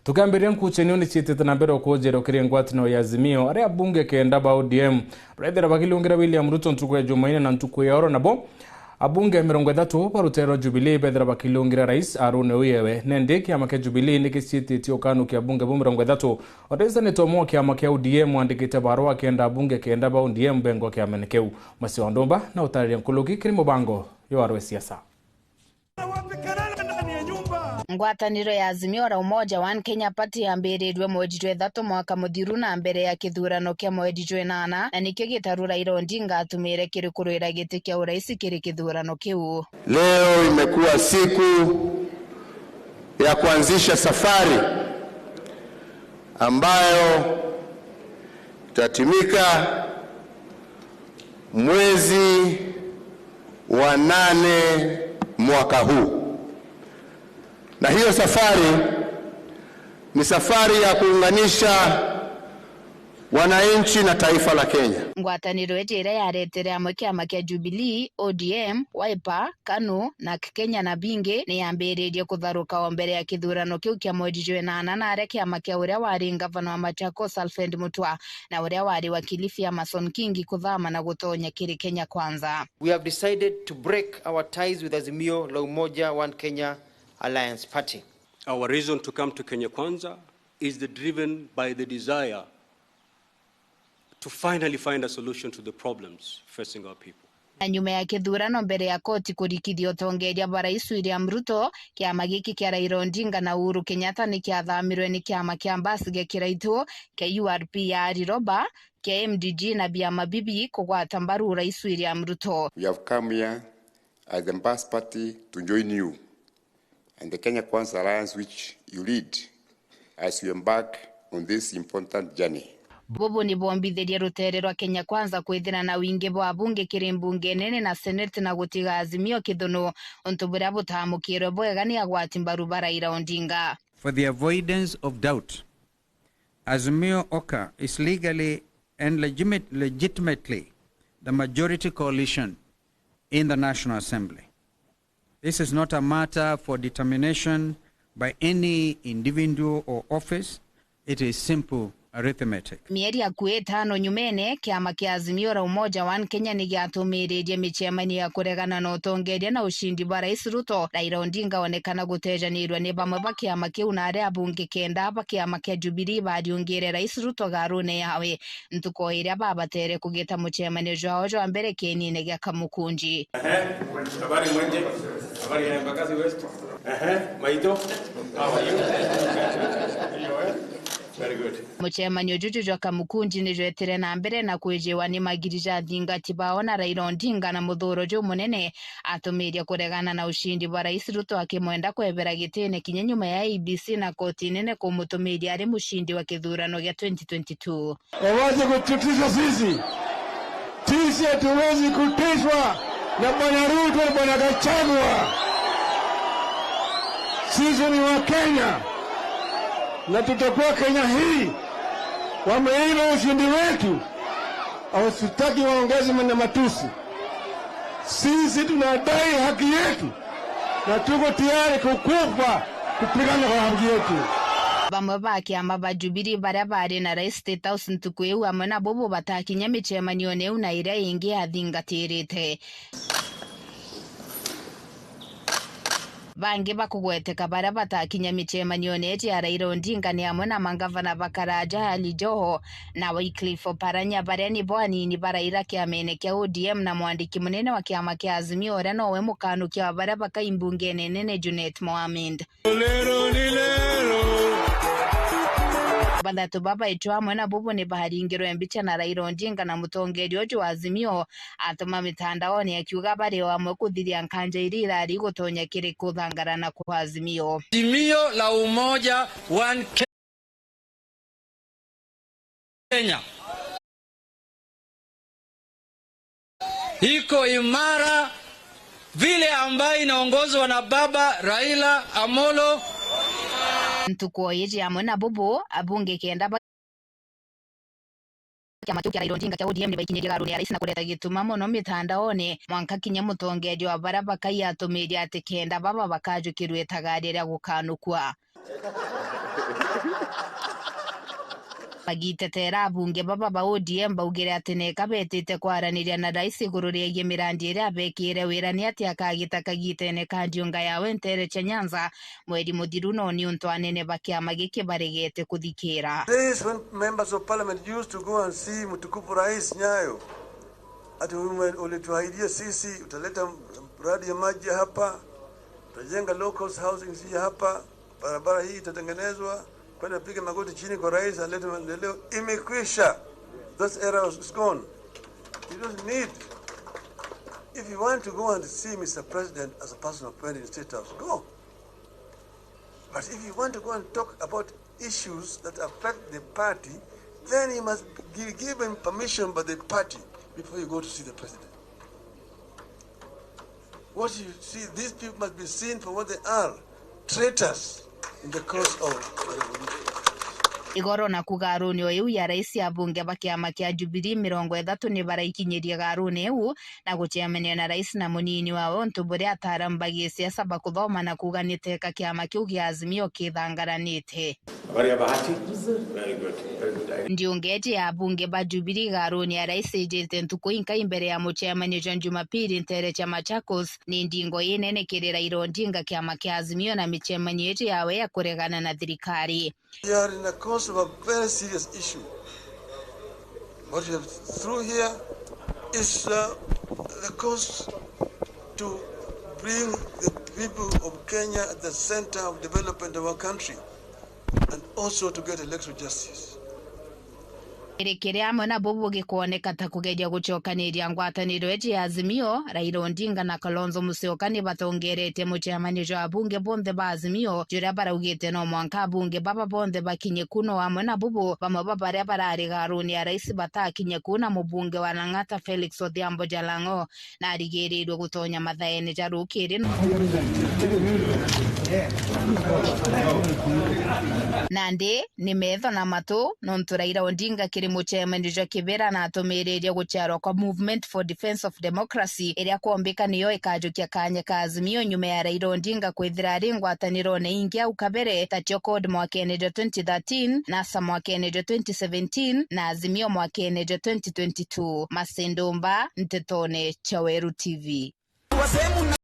Tukambiria nkuchenio ni chitete na mbere okojero kiri ngwataniro ya AZIMIO aria bunge kenda ba ODM brethera bakilungira William Ruto ntuku ya Jumaine na ntuku ya oro nabo abunge 30 barutero JUBILEE bethera bakilungira rais Arune Uyewe nende kiama kia JUBILEE nikicititio kanu kia bunge 30 odeza ni tomo kiama kia ODM andikite barua kenda bunge kenda ba ODM bengo kia menekeu Masiwandomba na utari nkuluki kiri mubango yo siasa. Ngwataniro ya AZIMIO ra umoja wa Kenya Party yambirirwe mwezi wa 3 mwaka muthiru na mbere ya kithurano kia mwezi wa 8 na nikio gitaru Raila Odinga atumire kirikurira giti kia urais kiri kithurano kiu. Leo imekuwa siku ya kuanzisha safari ambayo itatimika mwezi wa 8 mwaka huu. Na hiyo safari ni safari ya kuunganisha wananchi na taifa la Kenya. Ngwataniro ejira yaretere amwe kiama kia JUBILEE, ODM, Wiper, KANU na Kenya na bingi ni yambiririe kutharuka o mbere ya kithurano kiu kia mwezi wa 8 na aria kiama kia uria wari ngavana wa Machakos Alfred Mutua na uria wari wa Kilifi Amason Kingi kuthama na gutonya kiri Kenya Kwanza. We have decided to break our ties with AZIMIO la Umoja One Kenya Alliance Party. Our reason to come to Kenya Kwanza is driven by the desire to finally find a solution to the problems facing our people. Nyuma ya kithurano mbere ya koti kurikithio tongeria barais William Ruto kiama giki kia Raila Odinga na Uhuru Kenyatta ni kiathamirwe ni kiama kia Mbasige kiraitu kia URP ya Riroba kia MDG na BIAMA bibi kugwata mbaru rais William Ruto. We have come here as the Mbas Party to join you and the Kenya Kwanza Alliance which you lead as you embark on this important journey. Bobo ni bombithirie rutere rwa Kenya Kwanza kwithira na wingi bwa bunge kiri mbunge nene na senate na gutiga AZIMIO kithuno onto buria butamukirwe bwega ni agwati mbaru Raila Odinga. For the avoidance of doubt, AZIMIO OKA is legally and legitimately the majority coalition in the National Assembly. This is not a matter for determination by any individual or office. It is simple arithmetic. Mieri ya 5 nyumene kiama kia AZIMIO ra umoja wa Kenya ni giatumiririe michemani ya kuregana na utongeria na ushindi wa rais Ruto. Raila Odinga onekana gutejanirwa ni bamwe ba kiama kiu na aria bunge kenda ba kiama kia JUBILEE bariungire rais Ruto Gaaru yawe ntuko iria babatere kugita muchemani jwao jwa mbere kenine gya Kamukunji. Habari mwenje, habari ya Mbakazi West. Maito, how are you? Very good. Muchemani ojuju jwa Kamukunji ni jwetere na mbere na kwejewa ni magirija thingati bao na Raila Odinga na muthuro jo munene atumiria kuregana na ushindi wa rais Ruto akimwenda kwebera gitene kinya nyuma ya ABC na koti nene kumutumiria ari mushindi wa kithurano gya 2022. Waje kututisha sisi. Sisi hatuwezi kutishwa na bwana Ruto na bwana Gachagua. Sisi ni wa Kenya na tutakuwa Kenya hii. Wameiba ushindi wetu, hawataki waongeze na matusi. Sisi tunadai haki yetu na tuko tayari kukufa kupigana kwa haki yetu. Bamwe ba kiama ba JUBILEE baria bari na rais State House ntuku iu amwe na bobo batakinya michemanio neu na iria ingi athingatirite. Bangi bakugweteka baria batakinya michemanio neti ya Raila Odinga ni amwe na mangavana bakaraja Ali Joho na Wycliffe Oparanya baria ni bwanini baraira kiamene kia ODM na mwandiki munene wa kiama kia AZIMIO ora nowe mukanu kia baria bakaimbunge nene Junet Mohamed. Bathatu baba itwa amwe na bobo ni baharingirwe mbicha na Raila Odinga na mutongeri ojo wa AZIMIO atuma mitandaoni akiuga bari amwe kuthiria nkanja irira ari gutonya kiri kuthangarana kwa AZIMIO. AZIMIO la umoja One Kenya iko imara vile ambayo inaongozwa na baba Raila Amolo. Ntuko yeji amwe na bobo abunge kenda kiama kia Raila Odinga kia ODM ni baikinye Gaaru ya rais na kuleta gituma muno mitandaoni mwanka kinya mutongeria wa bara bakai atumiria ati kenda baba bakajukirwe tagarira gukanukwa. bagitetera abunge ba ODM baugire ati neka betete kwaraniria na rais iguru riegie mirandi iria bekire wira ni ati akagita kagitene ka NDIUNGA yawe Ntere cha Nyanza mweri muthiru no ni untu anene bakiama giki baregete kuthikira. Days when members of parliament used to go and see mtukufu rais Nyayo, ati ulituahidia sisi utaleta mradi ya maji hapa, utajenga local housing si hapa, barabara hii itatengenezwa, kwenda piga magoti chini kwa rais alete maendeleo. Imekwisha. That era is gone. You don't need. If you want to go and see Mr. President as a personal friend in State House, go. But if you want to go and talk about issues that affect the party, then you must give him permission by the party before you go to see the president. What you see, these people must be seen for what they are, traitors in the cause of the revolution. Igoro na kugaruni oyu ya rais ya bunge bakiama kia Jubilee 30 ni baraikinyirie garuni u na guciamenio na rais na munini wao ntuburi atarambagie siasa bakuthoma na kuganiteka kiama kiu gia Azimio kithangaranite. Habari ya bahati? Very good. Ndiungeje ya bunge ba Jubilee garuni ya rais ejete ntuku inka imbere ya muciamenio John Jumapili Ntere cha Machakos ni ndingo inene kirira irondinga kiama kia Azimio na micemanio yetu yawe ya kuregana na thirikari. We are in the course of a very serious issue. What we have through here is the course to bring the people of Kenya at the center of development of our country and also to get electoral justice. Irekere amwe na bobo gikuoneka ta kugeria gucokaniria ngwataniro ya Azimio Raila Odinga na Kalonzo Musyoka ni batongerete muciamanio jwa bunge bonde ba Azimio juria baraugite no mwanka bunge baba bonde bakinye kuno amwe na bobo bamwe baria barari garuni ya rais batakinye kuna mubunge wa Lang'ata Felix Odhiambo Jalango na arigirirwe gutonya mathaene jarukiri nande ni metho na matu nontu Raila Odinga kiri muciamanio jwa kibera na atumireria guciarwa kwa Movement for Defense of Democracy iria kuombika niyo ikajukia kanya ka Azimio nyuma ya Raila Odinga kwithira ri ngwataniro na ingia ukabere tatio code mwakene 2013 NASA mwakene 2017 na Azimio mwakene 2022 Masendomba Ntetone Chaweru TV.